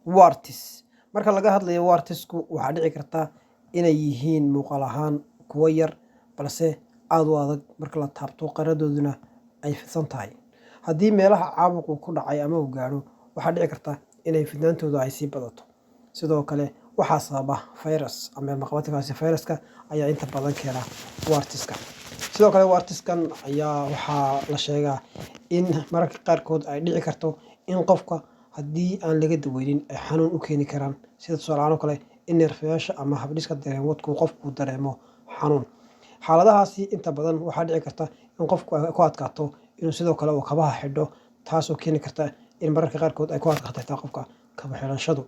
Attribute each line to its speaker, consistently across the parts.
Speaker 1: warts. Marka laga hadlayo wartsku waxaa dhici karta inay yihiin muuqaal ahaan kuwo yar balse aad u adag marka la taabto qaradooduna ay fidsan tahay. Haddii meelaha caabuqu ku dhacay ama uu gaadho, waxaa dhici karta inay fidnaantoodu ay sii badato. Sidoo kale waxaa sababa fayras ama ilmaqabaadkaasi fayraska ayaa inta badan keena wartiska. Sidoo kale wartiskan ayaa waxaa la sheegaa in mararka qaarkood ay dhici karto in qofka haddii aan laga daweynin ay xanuun u keeni karaan, sida tusaale ahaan oo kale in neerfayaasha ama habdhiska dareenwadku qofku dareemo xanuun. Xaaladahaasi inta badan waxaa dhici karta in qofku ay ku adkaato inuu sidoo kale uu kabaha xidho, taasoo keeni karta in mararka qaarkood ay ku adkaato xitaa qofka kaba xidhashadu.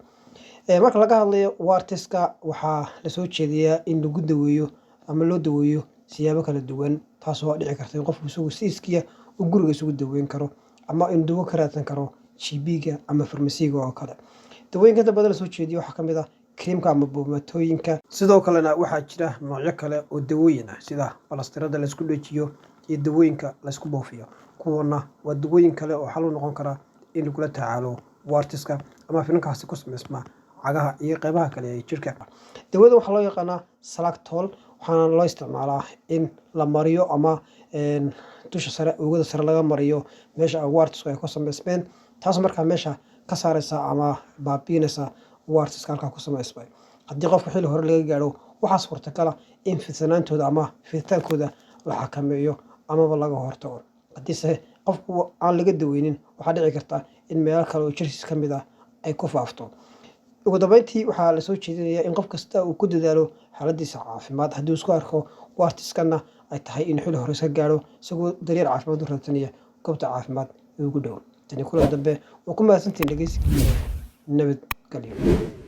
Speaker 1: Marka laga hadlayo wartiska, waxaa la soo jeediyaa in lagu daweeyo ama loo daweeyo siyaabo kala duwan, taasoo dhici karta in qofku isagu si iskiis uu guriga isugu daweyn karo ama in dawo ka raadsan karo GP-ga ama farmasiga oo kale. Dawooyinka inta badan la soo jeediyo waxaa ka mid ah creamka ama boomaato. Sidoo kalena waxaa jira noocyo kale oo dawooyin ah sida balastarada la isku dhajiyo iyo dawooyinka la isku buufiyo. Kuwana waa dawooyin kale oo xal u noqon kara in lagula tacaalo wartiska ama finankaasi ku samaysma cagaha iyo qaybaha kale ee jirka. Dawada waxaa loo yaqaanaa Salactol, waxaana loo isticmaalaa in la mariyo ama dusha sare oogada sare laga mariyo meesha wartisku ay ku samaysmeen, taas markaa meesha ka saaraysa ama baabiinaysa wartiska halkaa ku samaysmay. Haddii qofka xilli hore laga gaadho, waxaa suurtagal ah in fidsanaantooda ama fiditaankooda la xakameeyo amaba laga hortago. Haddiise qofku aan laga daweynin, waxaa dhici karta in meelo kale oo jirkiisa ka mid ah ay ku faafto. Ugu dambeyntii, waxaa la soo jeedinayaa in qof kasta uu ku dadaalo xaaladdiisa caafimaad. Haddii uu isku arko wartiskana ay tahay in xilli hore iska gaadho isagoo daryeel caafimaad u raadsanaya goobta caafimaad ee ugu dhow. Tani kulan dambe waa ku mahadsantihiin dhegeysigiina. Nabadgelyo.